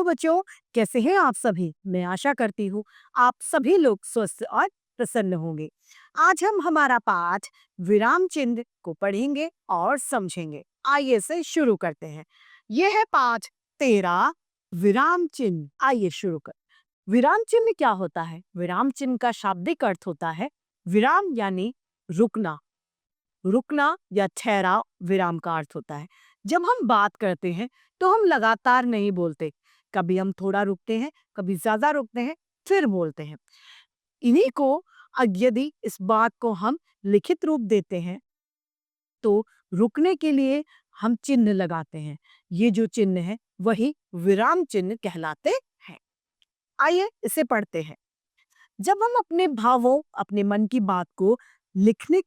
बच्चों, कैसे हैं आप सभी? मैं आशा करती हूँ आप सभी लोग स्वस्थ और प्रसन्न होंगे। आज हम हमारा पाठ विराम चिन्ह को पढ़ेंगे और समझेंगे। आइए इसे शुरू करते हैं। यह है पाठ 13 विराम चिन्ह। आइए शुरू कर। विराम चिन्ह क्या होता है? विराम चिन्ह का शाब्दिक अर्थ होता है विराम यानी रुकना। रुकना या ठहराव विराम का अर्थ होता है। जब हम बात करते हैं तो हम लगातार नहीं बोलते। कभी हम थोड़ा रुकते हैं, कभी ज्यादा रुकते हैं, फिर बोलते हैं। इन्हीं को यदि इस बात को हम लिखित रूप देते हैं तो रुकने के लिए हम चिन्ह लगाते हैं। ये जो चिन्ह है वही विराम चिन्ह कहलाते हैं। आइए इसे पढ़ते हैं। जब हम अपने भावों, अपने मन की बात को लिखने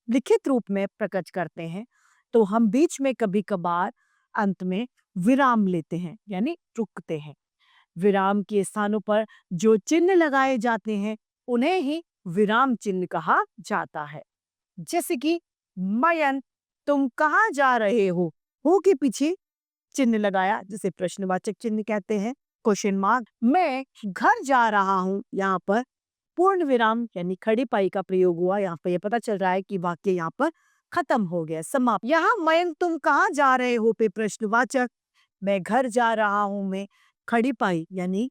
लिखित रूप में प्रकट करते हैं तो हम बीच में कभी कभार अंत में विराम लेते हैं यानी रुकते हैं। विराम के स्थानों पर जो चिन्ह लगाए जाते हैं उन्हें ही विराम चिन्ह कहा जाता है। जैसे कि मयंक, तुम कहाँ जा रहे हो के पीछे चिन्ह लगाया जिसे प्रश्नवाचक चिन्ह कहते हैं। Question mark. मैं घर जा रहा हूँ, यहाँ पर पूर्ण विराम यानी खड़ी पाई का प्रयोग हुआ। यहाँ पर यह पता चल रहा है कि वाक्य यहाँ पर खत्म हो गया, समाप्त। यहाँ मयंक तुम कहाँ जा रहे हो पे प्रश्नवाचक, मैं घर जा रहा हूँ में खड़ी पाई यानी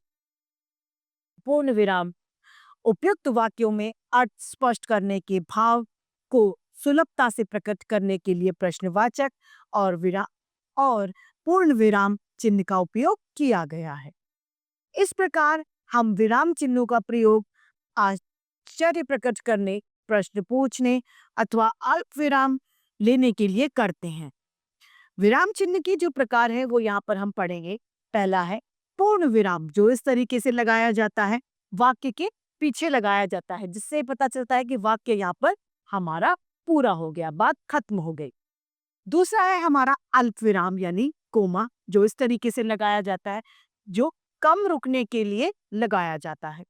पूर्ण विराम। उपयुक्त वाक्यों में अर्थ स्पष्ट करने के भाव को सुलभता से प्रकट करने के लिए प्रश्नवाचक और विराम और पूर्ण विराम चिन्ह का उपयोग किया गया है। इस प्रकार हम विराम चिन्हों का प्रयोग आश्चर्य प्रकट करने, प्रश्न पूछने अथवा अल्प विराम लेने के लिए करते हैं। विराम चिन्ह की जो प्रकार है वो यहाँ पर हम पढ़ेंगे। पहला है पूर्ण विराम, जो इस तरीके से लगाया जाता है, वाक्य के पीछे लगाया जाता है, जिससे पता चलता है कि वाक्य यहाँ पर हमारा पूरा हो गया, बात खत्म हो गई। दूसरा है हमारा अल्प विराम यानी कोमा, जो इस तरीके से लगाया जाता है, जो कम रुकने के लिए लगाया जाता है।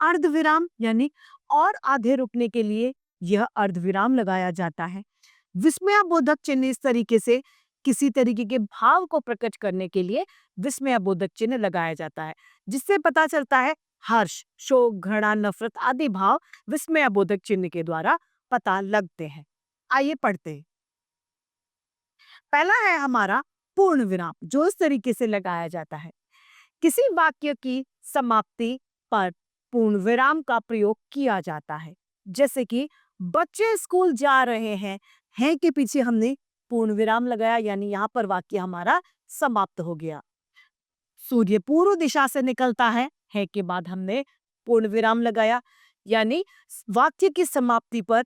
अर्ध विराम यानी और आधे रुकने के लिए यह अर्ध विराम लगाया जाता है। विस्मयाबोधक चिन्ह इस तरीके से किसी तरीके के भाव को प्रकट करने के लिए विस्मयाबोधक चिन्ह लगाया जाता है, जिससे पता चलता है हर्ष, शोक, घृणा, नफरत आदि भाव विस्मयाबोधक चिन्ह के द्वारा पता लगते हैं। आइए पढ़ते हैं। पहला है हमारा पूर्ण विराम, जो इस तरीके से लगाया जाता है। किसी वाक्य की समाप्ति पर पूर्ण विराम का प्रयोग किया जाता है। जैसे कि बच्चे स्कूल जा रहे हैं के पीछे हमने पूर्ण विराम लगाया यानी यहाँ पर वाक्य हमारा समाप्त हो गया। सूर्य पूर्व दिशा से निकलता है के बाद हमने पूर्ण विराम लगाया यानी वाक्य की समाप्ति पर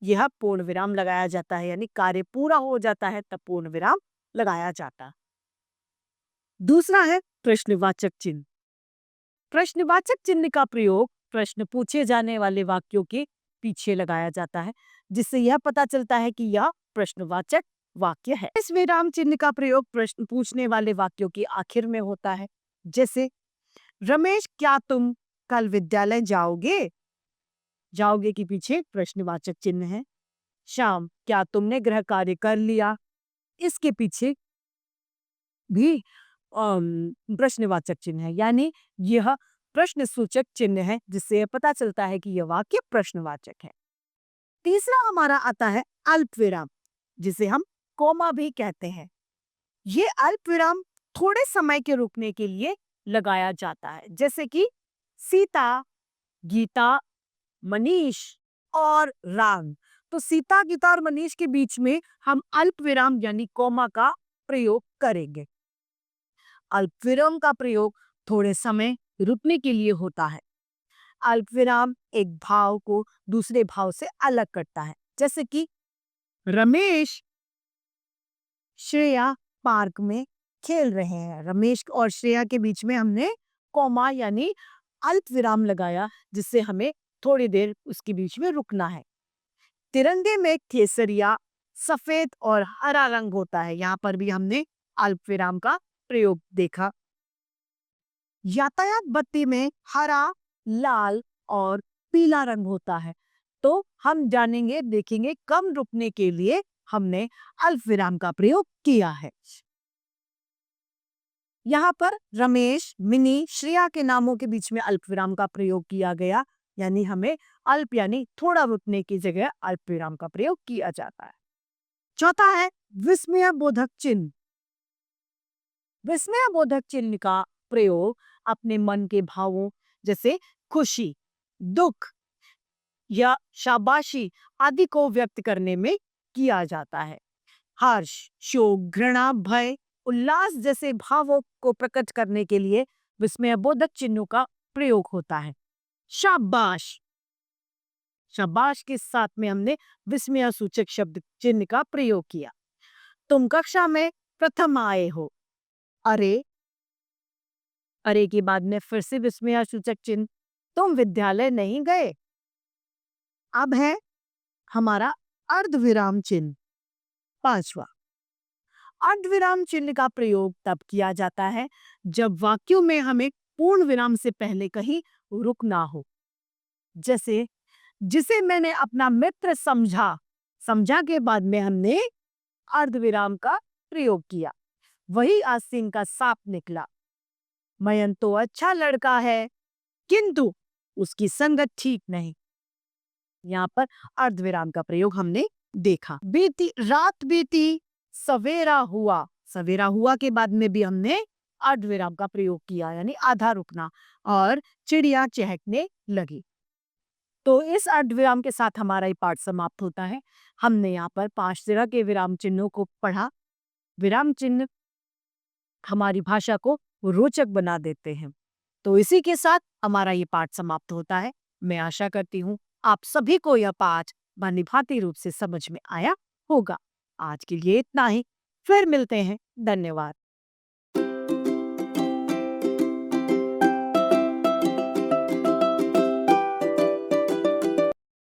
यह पूर्ण विराम लगाया जाता है, यानी कार्य पूरा हो जाता है तब पूर्ण विराम लगाया जाता है। दूसरा है प्रश्नवाचक चिन्ह। प्रश्नवाचक चिन्ह का प्रयोग प्रश्न पूछे जाने वाले वाक्यों के पीछे लगाया जाता है, जिससे यह पता चलता है कि यह प्रश्नवाचक वाक्य है। इस विराम चिन्ह का प्रयोग प्रश्न पूछने वाले वाक्यों के आखिर में होता है। जैसे रमेश, क्या तुम कल विद्यालय जाओगे? जाओगे के पीछे प्रश्नवाचक चिन्ह है। श्याम, क्या तुमने गृह कार्य कर लिया? इसके पीछे भी प्रश्नवाचक चिन्ह है, यानी यह प्रश्न सूचक चिन्ह है, जिससे यह पता चलता है कि यह वाक्य प्रश्नवाचक है। तीसरा हमारा आता है अल्प विराम, जिसे हम कोमा भी कहते हैं। ये अल्प विराम थोड़े समय के रुकने के लिए लगाया जाता है, जैसे कि सीता, गीता, मनीष और राम। तो सीता, गीता और मनीष के बीच में हम अल्प विराम यानी कोमा का प्रयोग करेंगे। अल्प विराम का प्रयोग थोड़े समय रुकने के लिए होता है। अल्प विराम एक भाव को दूसरे भाव से अलग करता है, जैसे कि रमेश, श्रेया पार्क में खेल रहे हैं। रमेश और श्रेया के बीच में हमने कोमा यानी अल्प विराम लगाया, जिससे हमें थोड़ी देर उसके बीच में रुकना है। तिरंगे में केसरिया, सफेद और हरा रंग होता है, यहाँ पर भी हमने अल्प विराम का प्रयोग देखा। यातायात बत्ती में हरा, लाल और पीला रंग होता है, तो हम जानेंगे, देखेंगे कम रुकने के लिए हमने अल्प विराम का प्रयोग किया है। यहाँ पर रमेश, मिनी, श्रेया के नामों के बीच में अल्प विराम का प्रयोग किया गया, यानी हमें अल्प यानी थोड़ा रुकने की जगह अल्प विराम का प्रयोग किया जाता है। चौथा है विस्मय बोधक चिन्ह। विस्मय बोधक चिन्ह का प्रयोग अपने मन के भावों जैसे खुशी, दुख या शाबाशी आदि को व्यक्त करने में किया जाता है। हर्ष, शोक, घृणा, भय, उल्लास जैसे भावों को प्रकट करने के लिए विस्मयबोधक चिन्हों का प्रयोग होता है। शाबाश, शाबाश के साथ में हमने विस्मय सूचक शब्द चिन्ह का प्रयोग किया। तुम कक्षा में प्रथम आए हो। अरे, अरे के बाद में फिर से विस्मय सूचक चिन्ह। तुम विद्यालय नहीं गए। अब है हमारा अर्धविराम चिन्ह, पांचवा। अर्धविराम चिन्ह का प्रयोग तब किया जाता है जब वाक्यों में हमें पूर्ण विराम से पहले कहीं रुकना हो। जैसे, जिसे मैंने अपना मित्र समझा, समझा के बाद में हमने अर्धविराम का प्रयोग किया। वही आस्तीन का सांप निकला। मयंक तो अच्छा लड़का है, किंतु उसकी संगत ठीक नहीं। यहाँ पर अर्धविराम का प्रयोग हमने देखा। बीती रात बीती, सवेरा हुआ। सवेरा हुआ के बाद में भी हमने अर्धविराम का प्रयोग किया, यानी आधा रुकना। और चिड़िया चहकने लगी। तो इस अर्धविराम के साथ हमारा ये पाठ समाप्त होता है। हमने यहाँ पर 5 तरह के विराम चिन्हों को पढ़ा। विराम चिन्ह हमारी भाषा को रोचक बना देते हैं। तो इसी के साथ हमारा ये पाठ समाप्त होता है। मैं आशा करती हूँ आप सभी को यह पाठ भांति रूप से समझ में आया होगा। आज के लिए इतना ही। फिर मिलते हैं। धन्यवाद।